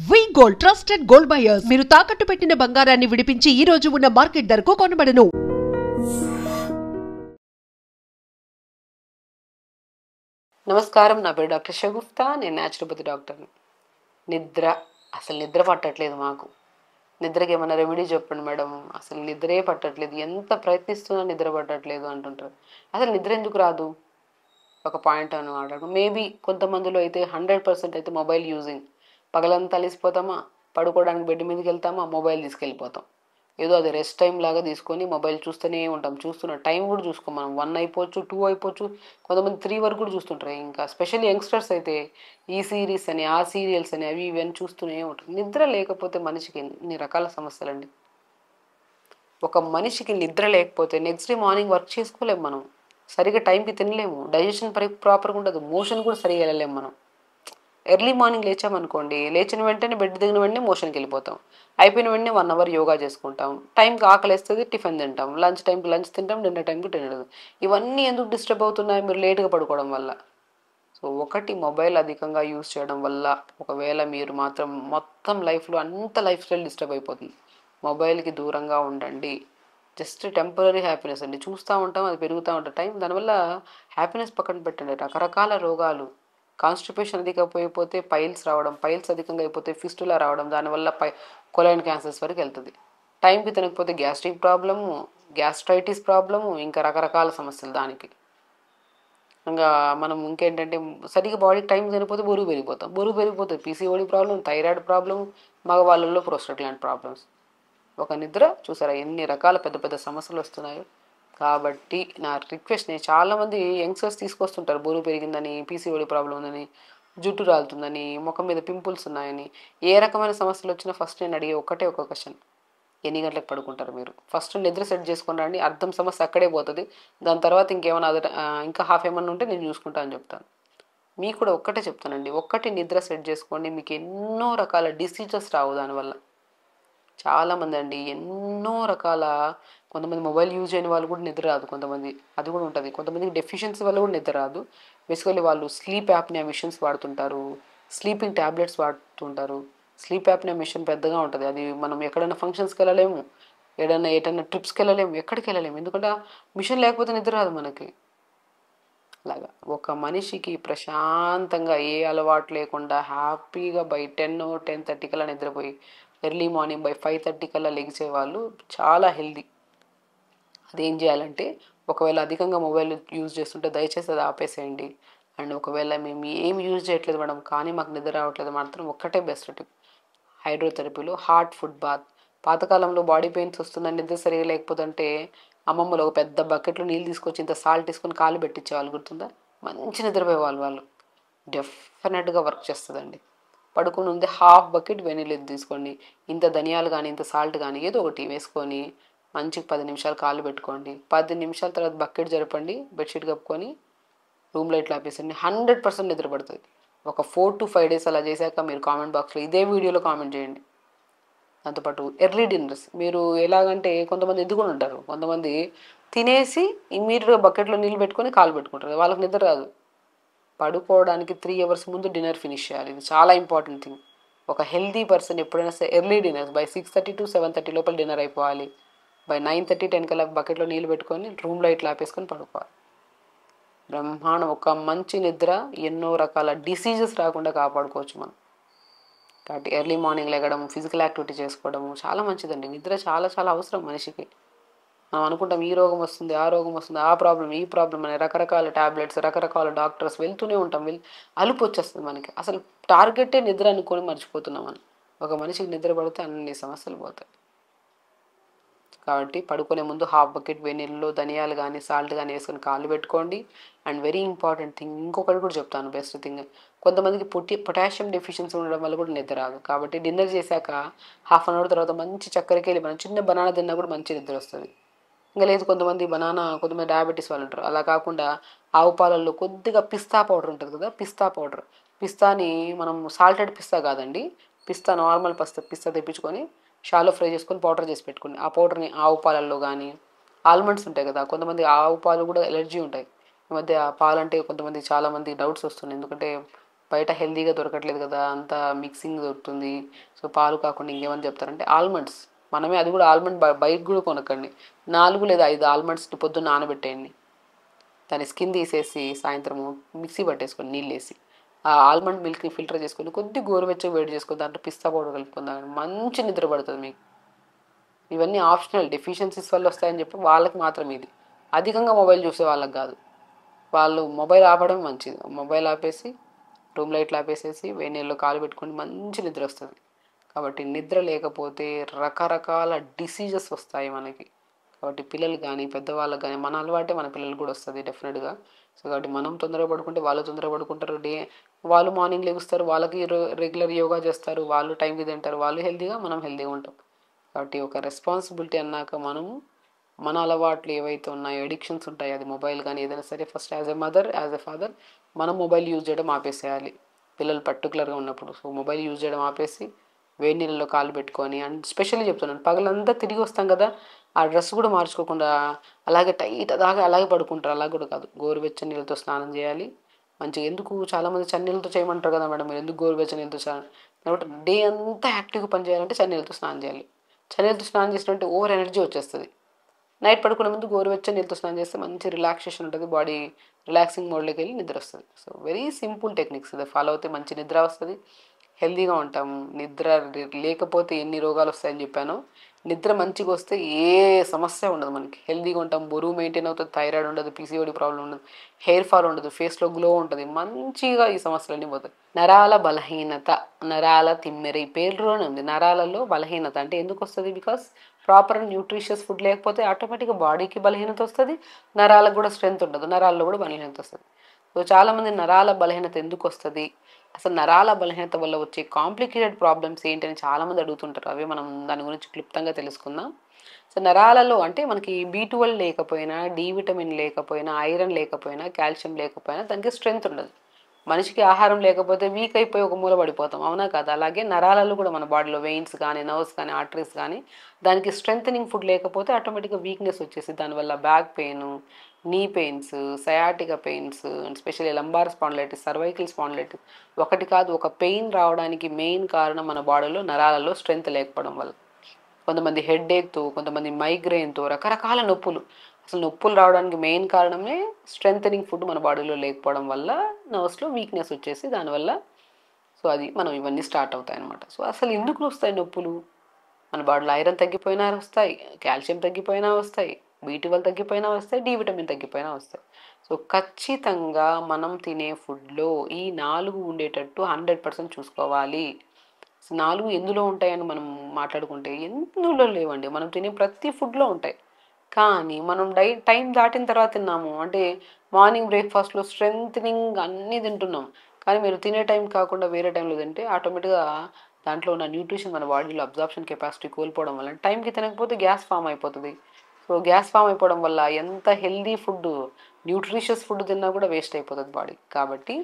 వి gold trusted gold buyers మీరు తాకట్టు పెట్టిన బంగారాన్ని విడిపించి ఈ రోజు ఉన్న మార్కెట్ ధరకు కొనబడను. నమస్కారం, నా పేరు డాక్టర్ షగుఫ్తా. నేను న్యాచురోపతి డాక్టర్ని. అసలు నిద్ర పట్టట్లేదు మాకు. నిద్రకి ఏమైనా రెమెడీ చెప్పండి మేడం. అసలు నిద్రే పట్టట్లేదు, ఎంత ప్రయత్నిస్తున్నా నిద్ర పట్టట్లేదు అంటుంటారు. అసలు నిద్ర ఎందుకు రాదు? ఒక పాయింట్ అని మాట్లాడు. మేబీ కొంతమందిలో అయితే 100% అయితే మొబైల్ యూజింగ్. పగలంతా అలిసిపోతామా, పడుకోవడానికి బెడ్ మీదకి వెళ్తామా, మొబైల్ తీసుకెళ్ళిపోతాం. ఏదో అది రెస్ట్ టైం లాగా తీసుకొని మొబైల్ చూస్తూనే ఉంటాం. చూస్తున్న టైం కూడా చూసుకోం మనం. 1 అయిపోవచ్చు, 2 అయిపోవచ్చు, కొంతమంది 3 వరకు కూడా చూస్తుంటారు. ఇంకా స్పెషల్లీ యంగ్స్టర్స్ అయితే ఈ సిరీస్ అని, ఆ సీరియల్స్ అని, అవి ఇవన్నీ చూస్తూనే ఉంటారు. నిద్ర లేకపోతే మనిషికి ఎన్ని రకాల సమస్యలండి. ఒక మనిషికి నిద్ర లేకపోతే నెక్స్ట్ డే మార్నింగ్ వర్క్ చేసుకోలేము మనం. సరిగ్గా టైంకి తినలేము, డైజెషన్ ప్రాపర్గా ఉండదు, మోషన్ కూడా సరిగా వెళ్ళలేము మనం. ఎర్లీ మార్నింగ్ లేచామనుకోండి, లేచిన వెంటనే బెడ్ దిగిన వెంటనే మోషన్కి వెళ్ళిపోతాం. అయిపోయిన వెంటనే 1 అవర్ యోగా చేసుకుంటాం. టైంకి ఆకలి వేస్తుంది, టిఫిన్ తింటాం. లంచ్ టైంకి లంచ్ తింటాం, డిన్నర్ టైంకి డిన్నర్. ఇవన్నీ ఎందుకు డిస్టర్బ్ అవుతున్నాయి? మీరు లేట్గా పడుకోవడం వల్ల. సో ఒకటి, మొబైల్ అధికంగా యూజ్ చేయడం వల్ల. ఒకవేళ మీరు మాత్రం మొత్తం లైఫ్లో అంత లైఫ్ స్టైల్ డిస్టర్బ్ అయిపోతుంది. మొబైల్కి దూరంగా ఉండండి. జస్ట్ టెంపరీ హ్యాపీనెస్ అండి. చూస్తూ ఉంటాం, అది పెరుగుతూ ఉంటుంది టైం. దానివల్ల హ్యాపీనెస్ పక్కన పెట్టండి. రకరకాల రోగాలు, కాన్స్టిపేషన్ అధికపోయిపోతే పైల్స్ రావడం, పైల్స్ అధికంగా అయిపోతే ఫిస్టులా రావడం, దానివల్ల కొలైన్ క్యాన్సర్స్ వరకు వెళ్తుంది. టైంకి తినకపోతే గ్యాస్ట్రిక్ ప్రాబ్లము, గ్యాస్ట్రైటిస్ ప్రాబ్లము, ఇంకా రకరకాల సమస్యలు దానికి. ఇంకా మనం ఇంకేంటంటే సరిగ్గా బాడీకి టైం తినకపోతే బరువు పెరిగిపోతుంది. పీసీఓడి ప్రాబ్లం, థైరాయిడ్ ప్రాబ్లం, మగవాళ్ళల్లో ప్రోస్టేట్ లాంటి ప్రాబ్లమ్స్. ఒక నిద్ర చూసారా ఎన్ని రకాల పెద్ద పెద్ద సమస్యలు వస్తున్నాయో. కాబట్టి నా రిక్వెస్ట్, నేను చాలామంది యంగ్స్టర్స్ తీసుకొస్తుంటారు బరువు పెరిగిందని, పీసీఓడి ప్రాబ్లం ఉందని, జుట్టు రాలుతుందని, ముఖం మీద పింపుల్స్ ఉన్నాయని. ఏ రకమైన సమస్యలు వచ్చినా ఫస్ట్ నేను అడిగే ఒక క్వశ్చన్: ఎన్ని గంటలకు పడుకుంటారు మీరు? ఫస్ట్ నిద్ర సెట్ చేసుకుని రండి, అర్థం సమస్య అక్కడే పోతుంది. దాని తర్వాత ఇంకేమైనా ఇంకా హాఫ్ ఏమన్నా ఉంటే నేను చూసుకుంటా అని చెప్తాను. మీకు కూడా ఒక్కటే చెప్తానండి, నిద్ర సెట్ చేసుకోండి. మీకు ఎన్నో రకాల డిసీజెస్ రావు దానివల్ల. చాలామంది అండి ఎన్నో రకాల, కొంతమంది మొబైల్ యూజ్ చేయని వాళ్ళు కూడా నిద్ర రాదు, కొంతమంది అది కూడా ఉంటుంది. కొంతమందికి డెఫిషియన్సీ వల్ల కూడా నిద్ర రాదు. బేసికల్లీ వాళ్ళు స్లీప్ యాప్నియా మిషన్స్ వాడుతుంటారు, స్లీపింగ్ ట్యాబ్లెట్స్ వాడుతుంటారు. స్లీప్ యాప్నియా మిషన్ పెద్దగా ఉంటుంది. అది మనం ఎక్కడైనా ఫంక్షన్స్కి వెళ్ళలేము, ఎటైనా ట్రిప్స్కి వెళ్ళలేము, ఎక్కడికి వెళ్ళలేము. ఎందుకంటే మిషన్ లేకపోతే నిద్ర రాదు మనకి. అలాగా ఒక మనిషికి ప్రశాంతంగా ఏ అలవాటు లేకుండా హ్యాపీగా బై 10-10:30 కల్లా నిద్రపోయి ఎర్లీ మార్నింగ్ బై 5:30 కల్లా లెగిసే వాళ్ళు చాలా హెల్దీ. అదేం చేయాలంటే, ఒకవేళ అధికంగా మొబైల్ యూజ్ చేస్తుంటే దయచేసి అది ఆపేసేయండి. అండ్ ఒకవేళ మేము ఏమి యూజ్ చేయట్లేదు మేడం కానీ మాకు నిద్ర రావట్లేదు, మాత్రం ఒక్కటే బెస్ట్ టిప్: హైడ్రోథెరపీలో హాట్ ఫుడ్ బాత్. పాతకాలంలో బాడీ పెయిన్స్ వస్తుందని నిద్ర సరిగా లేకపోతుంటే అమ్మమ్మలు ఒక పెద్ద బకెట్లో నీళ్ళు తీసుకొచ్చి ఇంత సాల్ట్ తీసుకొని కాలు పెట్టించేవాళ్ళు, గుర్తుందా? మంచి నిద్రపోయేవాళ్ళు వాళ్ళు. డెఫినెట్గా వర్క్ చేస్తుందండి. పడుకుని ఉంది హాఫ్ బకెట్ వెనిలా తీసుకోండి, ఇంత ధనియాలు కానీ ఇంత సాల్ట్ కానీ ఏదో ఒకటి వేసుకొని మంచిగా 10 నిమిషాలు కాలు పెట్టుకోండి. 10 నిమిషాల తర్వాత బకెట్ జరపండి, బెడ్షీట్ కప్పుకొని రూమ్ లైట్లు ఆపేసండి. 100% నిద్రపడుతుంది. ఒక 4 to 5 డేస్ అలా చేశాక మీరు కామెంట్ బాక్స్లో ఇదే వీడియోలో కామెంట్ చేయండి. దాంతోపాటు ఎర్లీ డిన్నర్స్. మీరు ఎలాగంటే, కొంతమంది ఎదుగుని ఉంటారు, కొంతమంది తినేసి ఇమ్మీడియట్గా బకెట్లో నీళ్ళు పెట్టుకొని కాలు పెట్టుకుంటారు, వాళ్ళకి నిద్ర రాదు. పడుకోవడానికి 3 అవర్స్ ముందు డిన్నర్ ఫినిష్ చేయాలి. ఇది చాలా ఇంపార్టెంట్ థింగ్. ఒక హెల్తీ పర్సన్ ఎప్పుడైనా సరే ఎర్లీ డిన్నర్ బై 6:30 to 7:30 లోపల డిన్నర్ అయిపోవాలి. బై 9:30-10 కల్లా బకెట్లో నీళ్ళు పెట్టుకొని రూమ్ లైట్లు ఆపేసుకొని పడుకోవాలి. బ్రహ్మాండం. ఒక మంచి నిద్ర ఎన్నో రకాల డిసీజెస్ రాకుండా కాపాడుకోవచ్చు మనం. కాబట్టి ఎర్లీ మార్నింగ్ లెగడం, ఫిజికల్ యాక్టివిటీ చేసుకోవడము చాలా మంచిదండి. నిద్ర చాలా చాలా అవసరం మనిషికి. మనం అనుకుంటాం ఈ రోగం వస్తుంది, ఆ రోగం వస్తుంది, ఆ ప్రాబ్లం, ఈ ప్రాబ్లం అని రకరకాల ట్యాబ్లెట్స్, రకరకాల డాక్టర్స్ వెళ్తూనే ఉంటాం. అలుపు వచ్చేస్తుంది మనకి. అసలు టార్గెటే నిద్ర అనుకొని మర్చిపోతున్నాం మనం. ఒక మనిషికి నిద్ర పడితే అన్ని సమస్యలు పోతాయి. కాబట్టి పడుకునే ముందు హాఫ్ బకెట్ వేడి నీళ్ళలో ధనియాలు కానీ సాల్ట్ కానీ వేసుకొని కాళ్ళు పెట్టుకోండి. అండ్ వెరీ ఇంపార్టెంట్ థింగ్ ఇంకొకటి కూడా చెప్తాను, బెస్ట్ థింగ్: కొంతమందికి పొటాషియం డెఫిషియన్సీ ఉండడం వల్ల కూడా నిద్ర రాదు. కాబట్టి డిన్నర్ చేశాక హాఫ్ అన్ అవర్ తర్వాత మంచి చక్కెరకి వెళ్ళి మనం చిన్న బనానా తిన్నా కూడా మంచి నిద్ర వస్తుంది. ఇంకా లేదు, కొంతమంది డయాబెటీస్ వాళ్ళు ఉంటారు. అలా కాకుండా ఆవు పాలల్లో కొద్దిగా పిస్తా పౌడర్ ఉంటుంది కదా, పిస్తాని మనం సాల్టెడ్ పిస్తా కాదండి, నార్మల్ పిస్తా తెప్పించుకొని షాలో ఫ్రై చేసుకొని పౌడర్ చేసి పెట్టుకోండి. ఆ పౌడర్ని ఆవు పాలల్లో కానీ, ఆల్మండ్స్ ఉంటాయి కదా, కొంతమంది ఆవు పాలు కూడా ఎలర్జీ ఉంటాయి. ఈ మధ్య ఆ పాలంటే కొంతమంది చాలామంది డౌట్స్ వస్తున్నాయి. ఎందుకంటే బయట హెల్తీగా దొరకట్లేదు కదా, అంతా మిక్సింగ్ దొరుకుతుంది. సో పాలు కాకుండా ఇంకేమని చెప్తారంటే ఆల్మండ్స్. మనమే అది కూడా ఆల్మండ్ బయట కూడా కొనకండి. 4 లేదా 5 ఆల్మండ్స్ని పొద్దున్న నానబెట్టేయండి. దాని స్కిన్ తీసేసి సాయంత్రము మిక్సీ పట్టేసుకొని నీళ్ళేసి ఆ ఆల్మండ్ మిల్క్ని ఫిల్టర్ చేసుకొని కొద్ది గోరువెచ్చగా వేడి చేసుకొని దాంట్లో పిస్తా పౌడర్ కలుపుకుందాం, మంచి నిద్ర పడుతుంది మీకు. ఇవన్నీ ఆప్షనల్, డెఫిషియన్సీస్ వల్ల వస్తాయని చెప్పి వాళ్ళకి మాత్రం ఇది. అధికంగా మొబైల్ చూసే వాళ్ళకి కాదు. వాళ్ళు మొబైల్ ఆపడం మంచిది. మొబైల్ ఆపేసి రూమ్ లైట్లు ఆపేసేసి వేడి నీళ్ళలో కాలు పెట్టుకొని మంచి నిద్ర వస్తుంది. కాబట్టి నిద్ర లేకపోతే రకరకాల డిసీజెస్ వస్తాయి మనకి. కాబట్టి పిల్లలు కానీ పెద్దవాళ్ళకి కానీ మన అలవాటే మన పిల్లలకు కూడా వస్తుంది డెఫినెట్గా. సో కాబట్టి మనం తొందరగా పడుకుంటే వాళ్ళు తొందరగా పడుకుంటారు. వాళ్ళు మార్నింగ్ లెగుస్తారు, వాళ్ళకి రెగ్యులర్ యోగా చేస్తారు, వాళ్ళు టైంకి తింటారు, వాళ్ళు హెల్తీగా, మనం హెల్తీగా ఉంటాం. కాబట్టి ఒక రెస్పాన్సిబిలిటీ అన్నాక మనము మన అలవాట్లు ఏవైతే ఉన్నాయో, ఎడిక్షన్స్ ఉంటాయి, అది మొబైల్ కానీ ఏదైనా సరే, first as a mother as a father మనం మొబైల్ యూజ్ చేయడం ఆపేసేయాలి పిల్లలు పర్టికులర్గా ఉన్నప్పుడు. సో మొబైల్ యూజ్ చేయడం ఆపేసి వేడి నీళ్ళలో కాలు పెట్టుకొని, అండ్ స్పెషల్లీ చెప్తున్నాను, పగలంతా తిరిగి వస్తాం కదా, ఆ డ్రెస్ కూడా మార్చుకోకుండా అలాగే టైట్ దాకా అలాగే పడుకుంటారు. అలా కూడా కాదు, గోరువెచ్చని నీళ్ళతో స్నానం చేయాలి మంచిగా. ఎందుకు చాలామంది చన్నీళ్ళతో చేయమంటారు కదా మేడం, మీరు ఎందుకు గోరువెచ్చని నీళ్ళతో స్నానం కాబట్టి డే అంతా యాక్టివ్గా పనిచేయాలంటే చన్నీళ్ళతో స్నానం చేయాలి. చన్నీళ్ళతో స్నానం చేసినట్టు ఓవర్ ఎనర్జీ వచ్చేస్తుంది. నైట్ పడుకునే ముందు గోరువెచ్చని నీళ్ళతో స్నానం చేస్తే మంచి రిలాక్సేషన్ ఉంటుంది, బాడీ రిలాక్సింగ్ మోడ్లోకి వెళ్ళి నిద్ర వస్తుంది. సో వెరీ సింపుల్ టెక్నిక్స్, ఇది ఫాలో అయితే మంచి నిద్ర వస్తుంది, హెల్తీగా ఉంటాము. నిద్ర లేకపోతే ఎన్ని రోగాలు వస్తాయని చెప్పాను. నిద్ర మంచిగా వస్తే ఏ సమస్య ఉండదు మనకి, హెల్తీగా ఉంటాం, బరువు మెయింటైన్ అవుతుంది, థైరాయిడ్ ఉండదు, పీసీఓడి ప్రాబ్లం ఉండదు, హెయిర్ ఫాల్ ఉండదు, ఫేస్లో గ్లో ఉంటుంది, మంచిగా ఈ సమస్యలన్నీ పోతాయి. నరాల బలహీనత, నరాల తిమ్మెర, ఈ పేరులోనే ఉంది. నరాలలో బలహీనత అంటే ఎందుకు వస్తుంది? బికాస్ ప్రాపర్ న్యూట్రిషియస్ ఫుడ్ లేకపోతే ఆటోమేటిక్గా బాడీకి బలహీనత వస్తుంది, నరాలకు కూడా స్ట్రెంత్ ఉండదు, నరాల్లో కూడా బలహీనత వస్తుంది. సో చాలామంది నరాల బలహీనత ఎందుకు వస్తుంది, అసలు నరాల బలహీనత వల్ల వచ్చే కాంప్లికేటెడ్ ప్రాబ్లమ్స్ ఏంటని చాలామంది అడుగుతుంటారు. అవి మనం దాని గురించి క్లుప్తంగా తెలుసుకుందాం. సో నరాలలో అంటే మనకి B12 లేకపోయినా, డి విటమిన్ లేకపోయినా, ఐరన్ లేకపోయినా, కాల్షియం లేకపోయినా దానికి స్ట్రెంత్ ఉండదు. మనిషికి ఆహారం లేకపోతే వీక్ అయిపోయి ఒక మూల పడిపోతాం, అవునా కదా? అలాగే నరాలలో కూడా మన బాడీలో వెయిన్స్ కానీ, నర్వ్స్ కానీ, ఆర్టరీస్ కానీ దానికి స్ట్రెంథనింగ్ ఫుడ్ లేకపోతే ఆటోమేటిక్గా వీక్నెస్ వచ్చేసి దానివల్ల బ్యాక్ పెయిన్, నీ pains, sciatica pains, and specially lumbar spondylitis, cervical spondylitis, ఒకటి కాదు ఒక పెయిన్ రావడానికి మెయిన్ కారణం మన బాడీలో నరాలలో స్ట్రెంత్ లేకపోవడం వల్ల. కొంతమంది హెడ్ఏక్తో, కొంతమంది మైగ్రెయిన్తో, రకరకాల నొప్పులు. అసలు నొప్పులు రావడానికి మెయిన్ కారణమే స్ట్రెంథనింగ్ ఫుడ్ మన బాడీలో లేకపోవడం వల్ల నర్వ్స్లో వీక్నెస్ వచ్చేసి దానివల్ల. సో అది మనం ఇవన్నీ స్టార్ట్ అవుతాయి అన్నమాట. సో అసలు ఎందుకు వస్తాయి నొప్పులు? మన బాడీలో ఐరన్ తగ్గిపోయినా వస్తాయి, కాల్షియం తగ్గిపోయినా వస్తాయి, B12 తగ్గిపోయినా వస్తాయి, డి విటమిన్ తగ్గిపోయినా వస్తాయి. సో ఖచ్చితంగా మనం తినే ఫుడ్లో ఈ 4 ఉండేటట్టు 100% చూసుకోవాలి. 4 ఎందులో ఉంటాయని మనం మాట్లాడుకుంటే ఎందులో లేవండి, మనం తినే ప్రతి ఫుడ్లో ఉంటాయి. కానీ మనం టైం దాటిన తర్వాత తిన్నాము అంటే మార్నింగ్ బ్రేక్ఫాస్ట్లో స్ట్రెంథనింగ్ అన్నీ తింటున్నాం, కానీ మీరు తినే టైం కాకుండా వేరే టైంలో తింటే ఆటోమేటిక్గా దాంట్లో ఉన్న న్యూట్రిషన్ మన బాడీలో అబ్జార్ప్షన్ కెపాసిటీ కోల్పోవడం వల్ల టైంకి తినకపోతే గ్యాస్ ఫామ్ అయిపోతుంది. సో గ్యాస్ ఫామ్ అయిపోవడం వల్ల ఎంత హెల్దీ ఫుడ్, న్యూట్రిషియస్ ఫుడ్ తిన్నా కూడా వేస్ట్ అయిపోతుంది బాడీ. కాబట్టి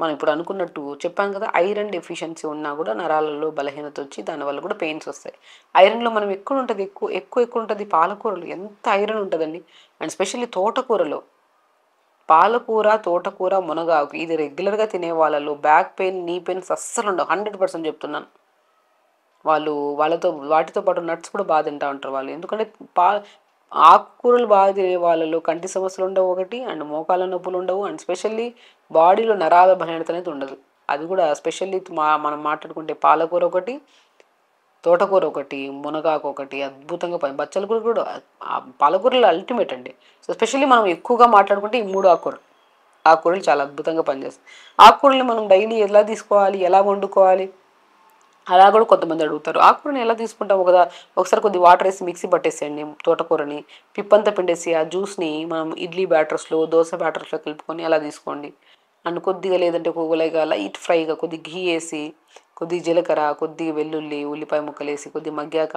మనం ఇప్పుడు అనుకున్నట్టు చెప్పాం కదా, ఐరన్ డెఫిషియన్సీ ఉన్నా కూడా నరాలలో బలహీనత వచ్చి దానివల్ల కూడా పెయిన్స్ వస్తాయి. ఐరన్లో మనం ఎక్కువ ఉంటుంది, ఎక్కువ ఉంటుంది పాలకూరలు, ఎంత ఐరన్ ఉంటుందండి. అండ్ స్పెషల్లీ తోటకూరలో, పాలకూర, తోటకూర, మునగాకు ఇది రెగ్యులర్గా తినే వాళ్ళలో బ్యాక్ పెయిన్, నీ పెయిన్స్ అస్సలు ఉండవు, 100% చెప్తున్నాను. వాటితో పాటు నట్స్ కూడా బాగా తింటూ ఉంటారు వాళ్ళు. ఎందుకంటే ఆకుకూరలు బాగా తినే వాళ్ళలో కంటి సమస్యలు ఉండవు ఒకటి, అండ్ మోకాళ్ళ నొప్పులు ఉండవు, అండ్ స్పెషల్లీ బాడీలో నరాల బలహీనత అనేది ఉండదు. అది కూడా స్పెషల్లీ మనం మాట్లాడుకుంటే పాలకూర ఒకటి, తోటకూర ఒకటి, మునగాకు ఒకటి అద్భుతంగా బచ్చల కూర కూడా, పాలకూరలు అల్టిమేట్ అండి. సో స్పెషల్లీ మనం ఎక్కువగా మాట్లాడుకుంటే ఈ 3 ఆకుకూరలు చాలా అద్భుతంగా పనిచేస్తాయి. ఆకుకూరలు మనం డైలీ ఎలా తీసుకోవాలి, ఎలా వండుకోవాలి అలా కూడా కొంతమంది అడుగుతారు. ఆకుకూరని ఎలా తీసుకుంటాం, ఒకసారి కొద్ది వాటర్ వేసి మిక్సీ పట్టేసేయండి తోటకూరని, పిప్పంతా పిండేసి ఆ జ్యూస్ని మనం ఇడ్లీ బ్యాటర్స్లో, దోశ బ్యాటర్స్లో కలుపుకొని అలా తీసుకోండి. అండ్ కొద్దిగా లేదంటే లైట్ ఫ్రైగా కొద్దిగా ఘీ వేసి, కొద్దిగా జీలకర్ర, కొద్దిగా వెల్లుల్లి, ఉల్లిపాయ ముక్కలు వేసి కొద్దిగా మగ్గాక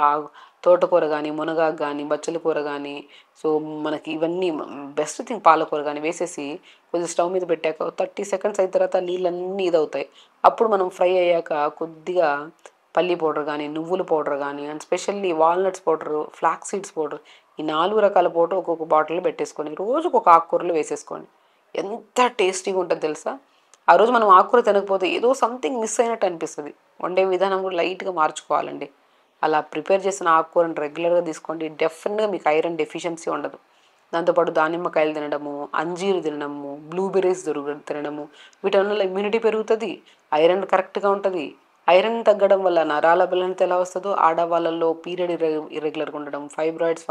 తోటకూర కానీ, మునగాకు కానీ, బచ్చల కూర కానీ, సో మనకి ఇవన్నీ బెస్ట్ థింగ్ పాలకూర కానీ వేసేసి కొద్దిగా స్టవ్ మీద పెట్టాక 30 సెకండ్స్ అయిన తర్వాత నీళ్ళన్నీ ఇదవుతాయి. అప్పుడు మనం ఫ్రై అయ్యాక కొద్దిగా పల్లీ పౌడర్ కానీ, నువ్వుల పౌడర్ కానీ, and specially walnuts powder, flax seeds powder, ఈ 4 రకాల పౌడర్ ఒక్కొక్క బాటిల్లో పెట్టేసుకొని రోజుకు ఒక ఆకుకూరలు వేసేసుకోండి. ఎంత టేస్టీగా ఉంటుందో తెలుసా. ఆ రోజు మనం ఆకుకూర తినకపోతే ఏదో సంథింగ్ మిస్ అయినట్టు అనిపిస్తుంది. వండే విధానం కూడా లైట్గా మార్చుకోవాలండి. అలా ప్రిపేర్ చేసిన ఆకుకూరను రెగ్యులర్గా తీసుకోండి, డెఫినెట్గా మీకు ఐరన్ డెఫిషియన్సీ ఉండదు. దాంతోపాటు దానిమ్మకాయలు తినడము, అంజీరు తినడము, బ్లూబెర్రీస్ తినడము, వీటి వల్ల ఇమ్యూనిటీ పెరుగుతుంది, ఐరన్ కరెక్ట్గా ఉంటుంది. ఐరన్ తగ్గడం వల్ల నరాల బలహీనత ఎలా వస్తుందో ఆడవాళ్ళల్లో పీరియడ్ ఇర్రెగ్యులర్గా ఉండడం, ఫైబ్రాయిడ్స్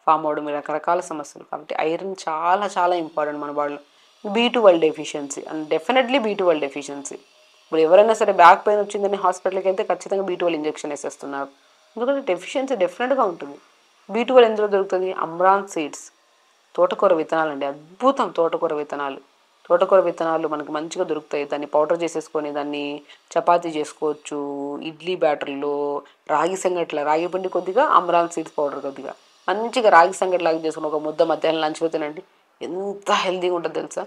ఫామ్ అవడం, రకరకాల సమస్యలు. కాబట్టి ఐరన్ చాలా చాలా ఇంపార్టెంట్ మన బాడీలో. B12 deficiency and definitely B12 deficiency. ఇప్పుడు ఎవరైనా సరే బ్యాక్ పెయిన్ వచ్చిందని హాస్పిటల్కి వెళ్తే ఖచ్చితంగా B12 ఇంజెక్షన్ వేసేస్తున్నారు. ఎందుకంటే డెఫిషియన్సీ డెఫినెట్గా ఉంటుంది. B12 ఎందులో దొరుకుతుంది? అమ్రాన్ సీడ్స్, తోటకూర విత్తనాలండి, అద్భుతం. తోటకూర విత్తనాలు మనకు మంచిగా దొరుకుతాయి. దాన్ని పౌడర్ చేసేసుకొని దాన్ని చపాతీ చేసుకోవచ్చు, ఇడ్లీ బ్యాటర్లో, రాగి సంగట్ల, రాగి పిండి కొద్దిగా, అమ్రాన్ సీడ్స్ పౌడర్ కొద్దిగా, మంచిగా రాగి సంగట్లాగా చేసుకుని ఒక ముద్ద మధ్యాహ్నం లంచ్లో తినండి. ఎంత హెల్తీగా ఉంటుంది తెలుసా.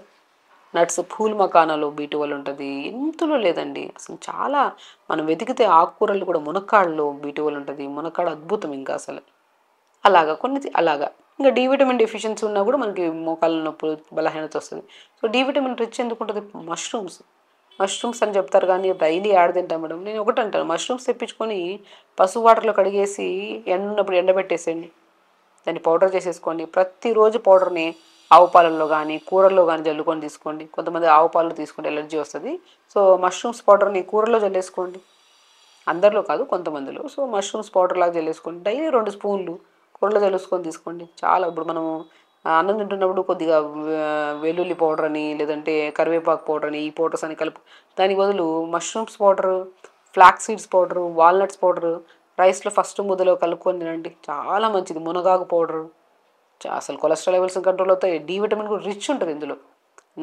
నట్స్, పూల్ మకానాలో B12 ఉంటుంది, ఎంతలో లేదండి అసలు. చాలా మనం వెతికితే ఆకుకూరలు కూడా, మునక్కాడలో B12 ఉంటుంది. మునక్కాడ అద్భుతం ఇంకా అసలు. అలాగా ఇంకా డి విటమిన్ డెఫిషియన్సీ ఉన్నా కూడా మనకి మోకాళ్ళ నొప్పులు, బలహీనత వస్తుంది. సో డి విటమిన్ రిచ్ ఎందుకు ఉంటుంది? మష్రూమ్స్ అని చెప్తారు కానీ డైలీ యాడ్ తింటాం మేడం. నేను ఒకటి అంటాను, మష్రూమ్స్ తెప్పించుకొని పసుపు వాటర్లో కడిగేసి ఉన్నప్పుడు ఎండబెట్టేసేయండి, దాన్ని పౌడర్ చేసేసుకోండి. ప్రతిరోజు పౌడర్ని ఆవు పాలల్లో కానీ కూరల్లో కానీ జల్లుకొని తీసుకోండి. కొంతమంది ఆవు పాలు తీసుకుంటే ఎలర్జీ వస్తుంది. సో మష్రూమ్స్ పౌడర్ని కూరలో జల్లేసుకోండి, అందరిలో కాదు కొంతమందిలో. సో మష్రూమ్స్ పౌడర్ లాగా జల్లేసుకోండి, డైలీ 2 స్పూన్లు కూరలో జల్లేసుకొని తీసుకోండి. చాలా ఇప్పుడు మనం అన్నం తింటున్నప్పుడు కొద్దిగా వెల్లుల్లి పౌడర్ అని, లేదంటే కరివేపాకు పౌడర్ అని, ఈ పౌడర్స్ అని కలుపు, దానికి బదులు mushrooms powder, flax seeds powder, walnuts powder రైస్లో ఫస్ట్ ముద్దలో కలుపుకొని తినండి, చాలా మంచిది. మునగాకు పౌడరు అసలు కొలెస్ట్రాల్ లెవెల్స్ కంట్రోల్ అవుతాయి. డి విటమిన్ కూడా రిచ్ ఉంటుంది ఇందులో.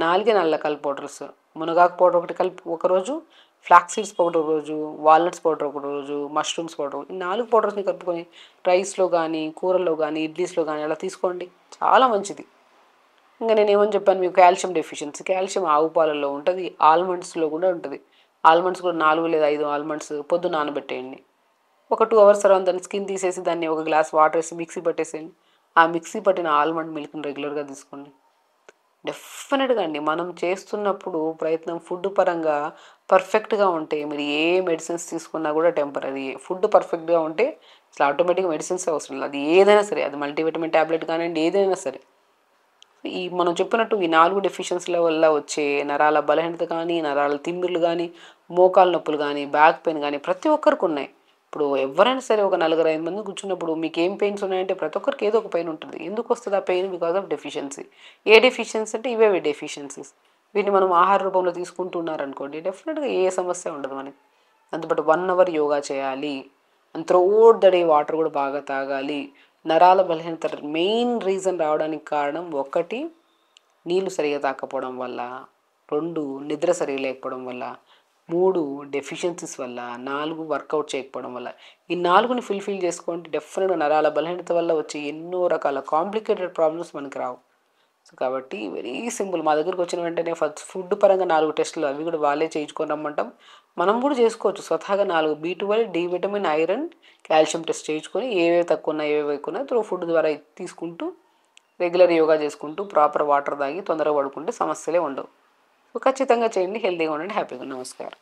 4 రకాల పౌడర్స్, మునగాకు పౌడర్ ఒకటి కలిపి ఒకరోజు, ఫ్లాక్స్ సీడ్స్ పౌడర్ ఒకరోజు, వాల్నట్స్ పౌడర్ ఒకరోజు, మష్రూమ్స్ పౌడర్, ఈ 4 పౌడర్స్ని కలుపుకొని రైస్లో కానీ కూరల్లో కానీ ఇడ్లీస్లో కానీ అలా తీసుకోండి, చాలా మంచిది. ఇంకా నేను ఏమని చెప్పాను మీకు, కాల్షియం డెఫిషియన్సీ. కాల్షియం ఆవు పాలల్లో ఉంటుంది, ఆల్మండ్స్లో కూడా ఉంటుంది. ఆల్మండ్స్ కూడా 4 లేదా 5 ఆల్మండ్స్ పొద్దున్న నానబెట్టేయండి. ఒక 2 అవర్స్ తర్వాత దాన్ని స్కిన్ తీసేసి దాన్ని ఒక గ్లాస్ వాటర్ వేసి మిక్సీ పట్టేసేయండి. ఆ మిక్సీ పట్టిన ఆల్మండ్ మిల్క్ని రెగ్యులర్గా తీసుకోండి. డెఫినెట్గా అండి, మనం చేస్తున్నప్పుడు ప్రయత్నం ఫుడ్ పరంగా పర్ఫెక్ట్గా ఉంటే మీరు ఏ మెడిసిన్స్ తీసుకున్నా కూడా టెంపరీ. ఫుడ్ పర్ఫెక్ట్గా ఉంటే అసలు ఆటోమేటిక్గా మెడిసిన్స్ అవసరం లేదు. అది ఏదైనా సరే, అది మల్టీవిటమిన్ ట్యాబ్లెట్ కానివ్వండి, ఏదైనా సరే. మనం చెప్పినట్టు ఈ 4 డెఫిషియన్సీల వల్ల వచ్చే నరాల బలహీనత కానీ, నరాల తిమ్మిర్లు కానీ, మోకాలు నొప్పులు కానీ, బ్యాక్ పెయిన్ కానీ ప్రతి ఒక్కరికి ఉన్నాయి. ఇప్పుడు ఎవరైనా సరే ఒక 4-5 మంది కూర్చున్నప్పుడు మీకు ఏం పెయిన్స్ ఉన్నాయంటే ప్రతి ఒక్కరికి ఏదో ఒక పెయిన్ ఉంటుంది. ఎందుకు వస్తుంది ఆ pain? Because of deficiency. A deficiency అంటే ఇవే డెఫిషియన్సీస్. వీటిని మనం ఆహార రూపంలో తీసుకుంటున్నారనుకోండి, డెఫినెట్గా ఏ సమస్య ఉండదు మనకి. దాంతోపాటు 1 అవర్ యోగా చేయాలి, and throughout the day water కూడా బాగా తాగాలి. నరాల బలహీనత మెయిన్ రీజన్ రావడానికి కారణం 1 నీళ్లు సరిగా తాకపోవడం వల్ల, 2 నిద్ర సరిగా లేకపోవడం వల్ల, 3 డెఫిషియన్సీస్ వల్ల, 4 వర్కౌట్ చేయకపోవడం వల్ల. ఈ 4ని ఫుల్ఫిల్ చేసుకోండి, డెఫినెట్గా నరాల బలహీనత వల్ల వచ్చే ఎన్నో రకాల కాంప్లికేటెడ్ ప్రాబ్లమ్స్ మనకి రావు. సో కాబట్టి వెరీ సింపుల్. మా దగ్గరికి వచ్చిన వెంటనే ఫస్ట్ ఫుడ్ పరంగా 4 టెస్టులు, అవి కూడా వాళ్ళే చేయించుకొని రమ్మంటాం. మనం కూడా చేసుకోవచ్చు స్వతహాగా 4 B12, D vitamin, iron, calcium test చేయించుకొని ఏవేవి తక్కువ ఉన్నాయి ఏవేవి ఎక్కువ ఉన్నాయి త్రూ ఫుడ్ ద్వారా తీసుకుంటూ రెగ్యులర్ యోగా చేసుకుంటూ ప్రాపర్ వాటర్ తాగి తొందరగా పడుకుంటే సమస్యలే ఉండవు. సో ఖచ్చితంగా చేయండి, హెల్తీగా ఉండండి, హ్యాపీగా. నమస్కారం.